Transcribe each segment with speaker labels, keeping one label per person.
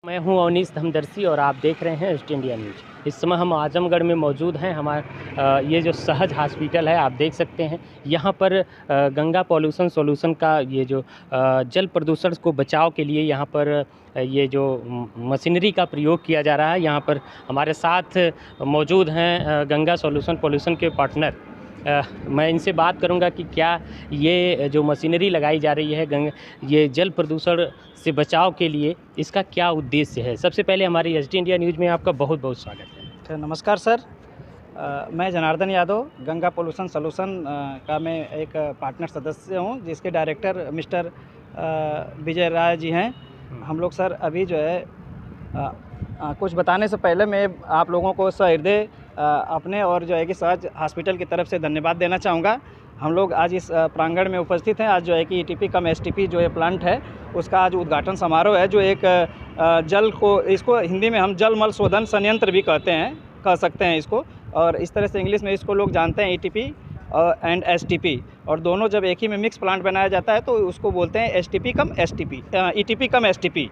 Speaker 1: मैं हूं अवनीश धमदर्शी और आप देख रहे हैं ईस्ट इंडिया न्यूज़। इस समय हम आजमगढ़ में मौजूद हैं। ये जो सहज हॉस्पिटल है, आप देख सकते हैं यहाँ पर गंगा पॉल्यूशन सॉल्यूशन का ये जो जल प्रदूषण को बचाव के लिए यहाँ पर ये जो मशीनरी का प्रयोग किया जा रहा है। यहाँ पर हमारे साथ मौजूद हैं गंगा सॉल्यूशन पॉल्यूशन के पार्टनर। मैं इनसे बात करूंगा कि क्या ये जो मशीनरी लगाई जा रही है ये जल प्रदूषण से बचाव के लिए, इसका क्या उद्देश्य है। सबसे पहले हमारी एसडी इंडिया न्यूज़ में आपका बहुत बहुत स्वागत है।
Speaker 2: तो नमस्कार सर। मैं जनार्दन यादव गंगा पोल्यूशन सॉल्यूशन का मैं एक पार्टनर सदस्य हूं, जिसके डायरेक्टर मिस्टर विजय राय जी हैं। हम लोग सर अभी जो है कुछ बताने से पहले मैं आप लोगों को सहृदय अपने और जो है कि सहज हॉस्पिटल की तरफ से धन्यवाद देना चाहूँगा। हम लोग आज इस प्रांगण में उपस्थित हैं। आज जो है कि ईटीपी कम एसटीपी जो ये प्लांट है, उसका आज उद्घाटन समारोह है, जो एक जल को, इसको हिंदी में हम जल मल शोधन संयंत्र भी कह सकते हैं इसको, और इस तरह से इंग्लिश में इसको लोग जानते हैं ईटीपी एंड एसटीपी, और दोनों जब एक ही में मिक्स प्लांट बनाया जाता है तो उसको बोलते हैं एसटीपी कम एसटीपी, ईटीपी कम एसटीपी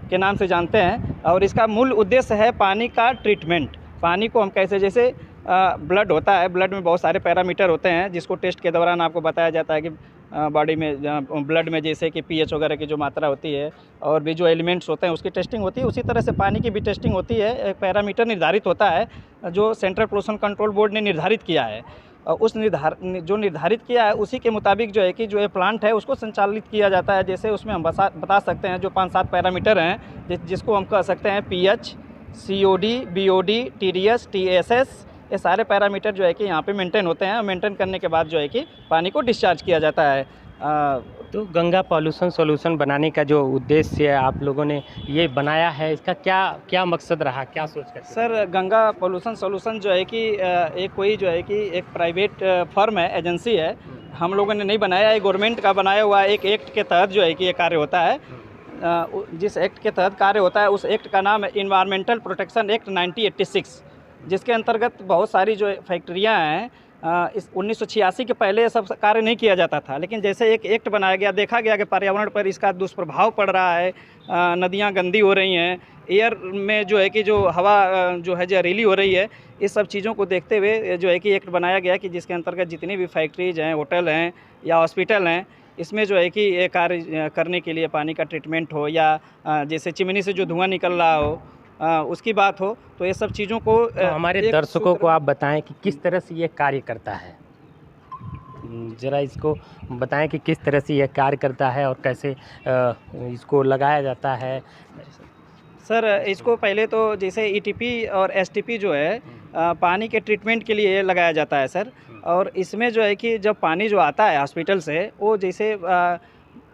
Speaker 2: के नाम से जानते हैं। और इसका मूल उद्देश्य है पानी का ट्रीटमेंट। पानी को हम कैसे, जैसे ब्लड होता है, ब्लड में बहुत सारे पैरामीटर होते हैं जिसको टेस्ट के दौरान आपको बताया जाता है कि बॉडी में ब्लड में जैसे कि पीएच वगैरह की जो मात्रा होती है और भी जो एलिमेंट्स होते हैं उसकी टेस्टिंग होती है। उसी तरह से पानी की भी टेस्टिंग होती है। एक पैरामीटर निर्धारित होता है जो सेंट्रल पोल्यूशन कंट्रोल बोर्ड ने निर्धारित किया है। उस जो निर्धारित किया है उसी के मुताबिक जो है कि जो ये प्लांट है उसको संचालित किया जाता है। जैसे उसमें हम बता सकते हैं जो 5-7 पैरामीटर हैं, जिसको हम कह सकते हैं pH, COD, BOD, TDS, TSS, ये सारे पैरामीटर जो है कि यहाँ पे मेंटेन होते हैं। मेंटेन करने के बाद जो है कि पानी को डिस्चार्ज किया जाता है।
Speaker 1: तो गंगा पॉल्यूशन सॉल्यूशन बनाने का जो उद्देश्य आप लोगों ने ये बनाया है, इसका क्या मकसद रहा, क्या सोच कर?
Speaker 2: सर गंगा पॉल्यूशन सॉल्यूशन जो है कि एक कोई जो है कि एक प्राइवेट फर्म है, एजेंसी है। हम लोगों ने नहीं बनाया, ये गवर्नमेंट का बनाया हुआ एक एक्ट के तहत जो है कि ये कार्य होता है। जिस एक्ट के तहत कार्य होता है उस एक्ट का नाम है इन्वायरमेंटल प्रोटेक्शन एक्ट 1986, जिसके अंतर्गत बहुत सारी जो फैक्ट्रियाँ हैं, इस 1986 के पहले सब कार्य नहीं किया जाता था, लेकिन जैसे एक एक्ट बनाया गया, देखा गया कि पर्यावरण पर इसका दुष्प्रभाव पड़ रहा है, नदियाँ गंदी हो रही हैं, एयर में जो है कि जो हवा जो है जहरीली हो रही है, इस सब चीज़ों को देखते हुए जो है कि एक्ट बनाया गया कि जिसके अंतर्गत जितनी भी फैक्ट्रीज हैं, होटल हैं या हॉस्पिटल हैं, इसमें जो है कि ये कार्य करने के लिए पानी का ट्रीटमेंट हो या जैसे चिमनी से जो धुआं निकल रहा हो उसकी बात हो, तो ये सब चीज़ों को
Speaker 1: तो हमारे दर्शकों को आप बताएं कि किस तरह से ये कार्य करता है। ज़रा इसको बताएं कि किस तरह से ये कार्य करता है और कैसे इसको लगाया जाता है।
Speaker 2: सर इसको पहले तो जैसे ईटीपी और एसटीपी जो है पानी के ट्रीटमेंट के लिए लगाया जाता है सर। और इसमें जो है कि जब पानी जो आता है हॉस्पिटल से, वो जैसे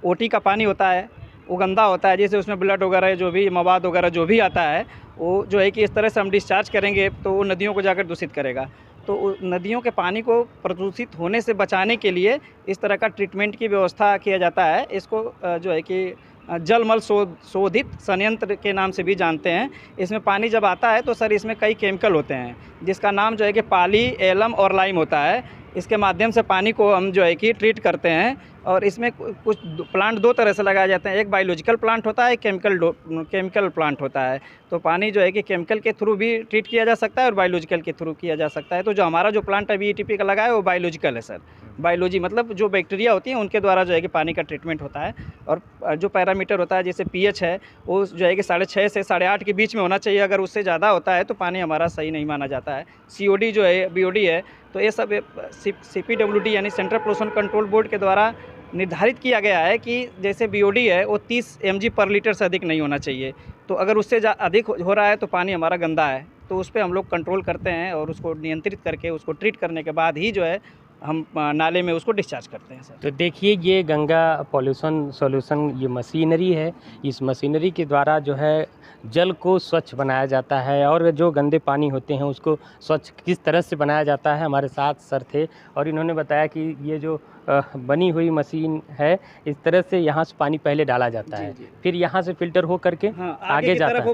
Speaker 2: ओटी का पानी होता है, वो गंदा होता है, जैसे उसमें ब्लड वगैरह जो भी मवाद वगैरह जो भी आता है, वो जो है कि इस तरह से हम डिस्चार्ज करेंगे तो वो नदियों को जाकर दूषित करेगा। तो नदियों के पानी को प्रदूषित होने से बचाने के लिए इस तरह का ट्रीटमेंट की व्यवस्था किया जाता है। इसको जो है कि जलमल शोधित संयंत्र के नाम से भी जानते हैं। इसमें पानी जब आता है तो सर इसमें कई केमिकल होते हैं, जिसका नाम जो है कि पाली, एलम और लाइम होता है। इसके माध्यम से पानी को हम जो है कि ट्रीट करते हैं। और इसमें कुछ प्लांट दो तरह से लगाए जाते हैं, एक बायोलॉजिकल प्लांट होता है, एक केमिकल प्लांट होता है। तो पानी जो है कि केमिकल के थ्रू भी ट्रीट किया जा सकता है और बायोलॉजिकल के थ्रू किया जा सकता है। तो जो हमारा जो प्लांट अभी ईटीपी का लगा है वो बायोलॉजिकल है सर। बायोलॉजी मतलब जो बैक्टीरिया होती हैं उनके द्वारा जो है कि पानी का ट्रीटमेंट होता है। और जो पैरामीटर होता है जैसे पीएच है, वो जो है कि 6.5 से 8.5 के बीच में होना चाहिए। अगर उससे ज़्यादा होता है तो पानी हमारा सही नहीं माना जाता है। सीओडी जो है, बीओडी है, तो ये सब सीपीडब्ल्यूडी यानी सेंट्रल पोल्यूशन कंट्रोल बोर्ड के द्वारा निर्धारित किया गया है कि जैसे बीओडी है वो 30 mg पर लीटर से अधिक नहीं होना चाहिए। तो अगर उससे अधिक हो रहा है तो पानी हमारा गंदा है। तो उस पर हम लोग कंट्रोल करते हैं और उसको नियंत्रित करके उसको ट्रीट करने के बाद ही जो है हम नाले में उसको डिस्चार्ज करते हैं सर।
Speaker 1: तो देखिए ये गंगा पॉल्यूशन सॉल्यूशन ये मशीनरी है। इस मशीनरी के द्वारा जो है जल को स्वच्छ बनाया जाता है और जो गंदे पानी होते हैं उसको स्वच्छ किस तरह से बनाया जाता है। हमारे साथ सर थे और इन्होंने बताया कि ये जो बनी हुई मशीन है, इस तरह से यहाँ से पानी पहले डाला जाता है, फिर यहाँ से फिल्टर हो करके आगे जाता है,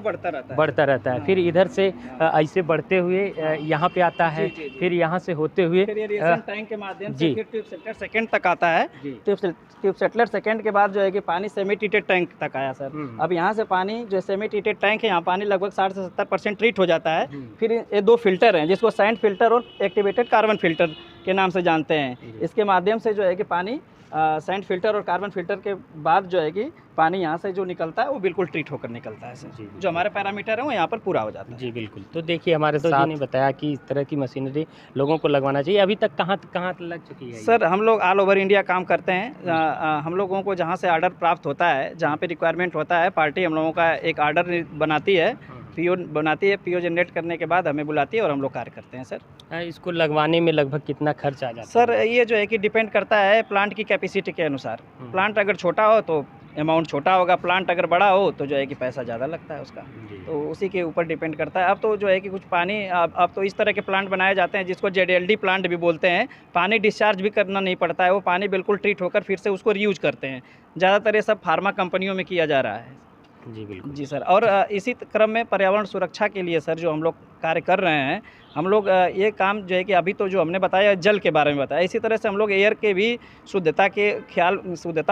Speaker 1: बढ़ता रहता है, फिर इधर से ऐसे बढ़ते हुए यहाँ पे आता है, फिर यहाँ से होते हुए
Speaker 2: टैंक के माध्यम से फिर ट्यूब सेटलर सेकंड तक आता है। ट्यूब सेटलर सेकंड के बाद जो है कि पानी सेमी ट्रीटेड टैंक तक आया सर। अब यहाँ से पानी जो सेमी ट्रीटेड टैंक है, यहाँ पानी लगभग 60 से 70% ट्रीट हो जाता है। फिर ये 2 फिल्टर हैं जिसको सैंड फिल्टर और एक्टिवेटेड कार्बन फिल्टर के नाम से जानते हैं। इसके माध्यम से जो है कि पानी सैंड फिल्टर और कार्बन फिल्टर के बाद जो है कि पानी यहाँ से जो निकलता है वो बिल्कुल ट्रीट होकर निकलता है सर। जो हमारे पैरामीटर है वो यहाँ पर पूरा हो जाता है।
Speaker 1: जी बिल्कुल। तो देखिए हमारे साथ ने बताया कि इस तरह की मशीनरी लोगों को लगवाना चाहिए। अभी तक कहाँ लग चुकी है
Speaker 2: सर? हम लोग ऑल ओवर इंडिया काम करते हैं। हम लोगों को जहाँ से आर्डर प्राप्त होता है, जहाँ पे रिक्वायरमेंट होता है, पार्टी हम लोगों का एक आर्डर बनाती है, पीओ बनाती है, पीओ जनरेट करने के बाद हमें बुलाती है और हम लोग कार्य करते हैं सर।
Speaker 1: इसको लगवाने में लगभग कितना खर्च आ जाता है
Speaker 2: सर? ये जो है कि डिपेंड करता है प्लांट की कैपेसिटी के अनुसार। प्लांट अगर छोटा हो तो अमाउंट छोटा होगा, प्लांट अगर बड़ा हो तो जो है कि पैसा ज़्यादा लगता है उसका, तो उसी के ऊपर डिपेंड करता है। अब तो जो है कि कुछ पानी अब तो इस तरह के प्लांट बनाए जाते हैं जिसको ZLD प्लांट भी बोलते हैं। पानी डिस्चार्ज भी करना नहीं पड़ता है, वो पानी बिल्कुल ट्रीट होकर फिर से उसको रीयूज करते हैं। ज़्यादातर ये सब फार्मा कंपनियों में किया जा रहा है।
Speaker 1: जी बिल्कुल।
Speaker 2: जी सर। और इसी क्रम में पर्यावरण सुरक्षा के लिए सर जो हम लोग कार्य कर रहे हैं, हम लोग ये काम जो है कि अभी तो जो हमने बताया जल के बारे में बताया, इसी तरह से हम लोग एयर के भी शुद्धता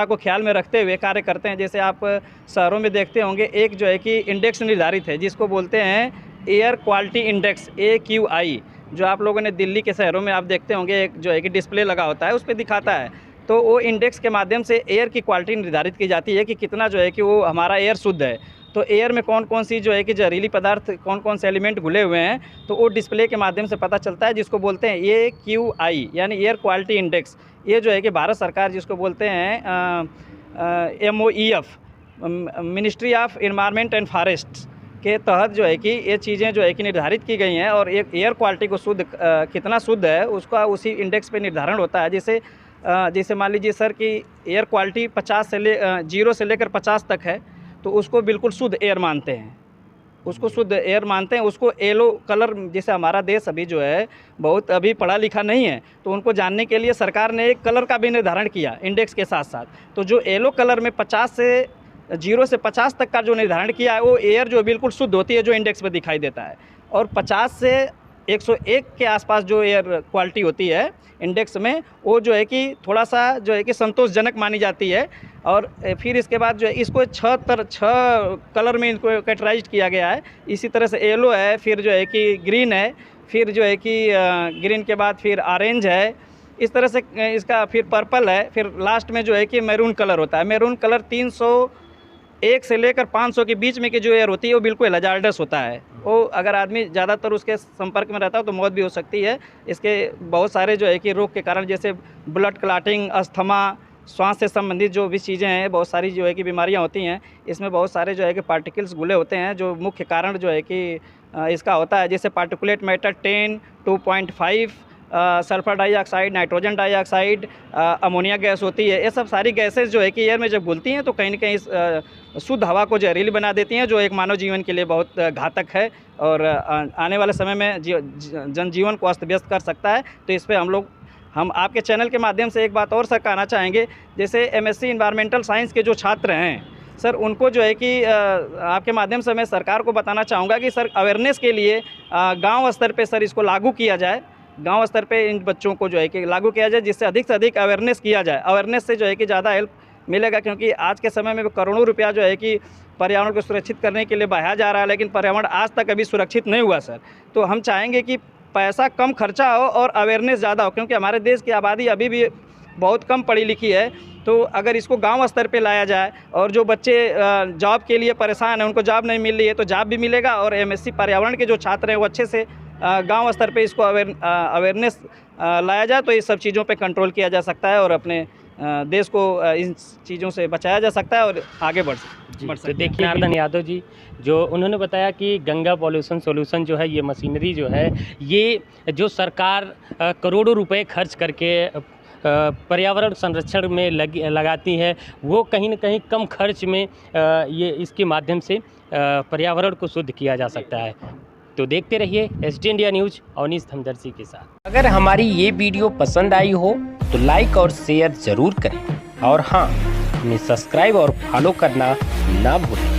Speaker 2: को ख्याल में रखते हुए कार्य करते हैं। जैसे आप शहरों में देखते होंगे एक जो है कि इंडेक्स निर्धारित है जिसको बोलते हैं एयर क्वालिटी इंडेक्स AQI, जो आप लोगों ने दिल्ली के शहरों में आप देखते होंगे एक जो है कि डिस्प्ले लगा होता है, उस पर दिखाता है। तो वो इंडेक्स के माध्यम से एयर की क्वालिटी निर्धारित की जाती है कि कितना जो है कि वो हमारा एयर शुद्ध है। तो एयर में कौन कौन सी जो है कि जहरीली पदार्थ, कौन कौन से एलिमेंट घुले हुए हैं, तो वो डिस्प्ले के माध्यम से पता चलता है, जिसको बोलते हैं AQI यानी एयर क्वालिटी इंडेक्स। ये जो है कि भारत सरकार जिसको बोलते हैं MOEF, ministry of environment and forest के तहत जो है कि ये चीज़ें जो है कि निर्धारित की गई हैं। और एक एयर क्वालिटी को शुद्ध कितना शुद्ध है उसका उसी इंडेक्स पे निर्धारण होता है। जैसे मान लीजिए सर कि एयर क्वालिटी 0 से लेकर 50 तक है, तो उसको बिल्कुल शुद्ध एयर मानते हैं, उसको शुद्ध एयर मानते हैं। उसको येलो कलर, जैसे हमारा देश अभी जो है बहुत अभी पढ़ा लिखा नहीं है, तो उनको जानने के लिए सरकार ने एक कलर का भी निर्धारण किया इंडेक्स के साथ साथ। तो जो येलो कलर में 0 से 50 तक का जो निर्धारण किया है, वो एयर जो बिल्कुल शुद्ध होती है, जो इंडेक्स पर दिखाई देता है। और 50 से 101 के आसपास जो एयर क्वालिटी होती है इंडेक्स में, वो जो है कि थोड़ा सा जो है कि संतोषजनक मानी जाती है। और फिर इसके बाद जो है इसको 6 कलर में इनको कैटेगराइज किया गया है। इसी तरह से येलो है, फिर जो है कि ग्रीन है, फिर जो है कि ग्रीन के बाद फिर ऑरेंज है, इस तरह से इसका फिर पर्पल है, फिर लास्ट में जो है कि मैरून कलर होता है। मैरून कलर 301 से लेकर 500 के बीच में की जो एयर होती है वो बिल्कुल हजार्डस होता है। वो अगर आदमी ज़्यादातर उसके संपर्क में रहता है तो मौत भी हो सकती है। इसके बहुत सारे जो है कि रोग के कारण, जैसे ब्लड क्लॉटिंग, अस्थमा, श्वास से संबंधित जो भी चीज़ें हैं, बहुत सारी जो है कि बीमारियां होती हैं। इसमें बहुत सारे जो है कि पार्टिकल्स घुले होते हैं, जो मुख्य कारण जो है कि इसका होता है। जैसे particulate matter 10, 2.5, sulphur dioxide, nitrogen dioxide, ammonia gas होती है। ये सब सारी गैसेस जो है कि एयर में जब घुलती हैं तो कहीं न कहीं इस शुद्ध हवा को जहरीली बना देती हैं, जो एक मानव जीवन के लिए बहुत घातक है और आने वाले समय में जनजीवन को अस्त व्यस्त कर सकता है। तो इस पर हम आपके चैनल के माध्यम से एक बात और सर कहना चाहेंगे। जैसे MSc इन्वायरमेंटल साइंस के जो छात्र हैं सर, उनको जो है कि आपके माध्यम से मैं सरकार को बताना चाहूँगा कि सर अवेयरनेस के लिए गांव स्तर पे सर इसको लागू किया जाए। गांव स्तर पे इन बच्चों को जो है कि लागू किया जाए, जिससे अधिक से अधिक अवेयरनेस किया जाए। अवेयरनेस से जो है कि ज़्यादा हेल्प मिलेगा, क्योंकि आज के समय में करोड़ों रुपया जो है कि पर्यावरण को सुरक्षित करने के लिए बहाया जा रहा है, लेकिन पर्यावरण आज तक अभी सुरक्षित नहीं हुआ सर। तो हम चाहेंगे कि पैसा कम खर्चा हो और अवेयरनेस ज़्यादा हो, क्योंकि हमारे देश की आबादी अभी भी बहुत कम पढ़ी लिखी है। तो अगर इसको गांव स्तर पे लाया जाए और जो बच्चे जॉब के लिए परेशान हैं, उनको जॉब नहीं मिल रही है, तो जॉब भी मिलेगा। और MSc पर्यावरण के जो छात्र हैं वो अच्छे से गांव स्तर पे इसको अवेयरनेस लाया जाए, तो ये सब चीज़ों पे कंट्रोल किया जा सकता है और अपने देश को इन चीज़ों से बचाया जा सकता है और आगे बढ़ सकता है।
Speaker 1: तो देखिए जनार्दन यादव जी जो उन्होंने बताया कि गंगा पॉल्यूशन सॉल्यूशन जो है, ये मशीनरी जो है, ये जो सरकार करोड़ों रुपए खर्च करके पर्यावरण संरक्षण में लगाती है, वो कहीं न कहीं कम खर्च में ये इसके माध्यम से पर्यावरण को शुद्ध किया जा सकता है। तो देखते रहिए एसटी इंडिया न्यूज अवनीश धमदर्शी के साथ। अगर हमारी ये वीडियो पसंद आई हो तो लाइक और शेयर ज़रूर करें और हाँ, हमें सब्सक्राइब और फॉलो करना ना भूलें।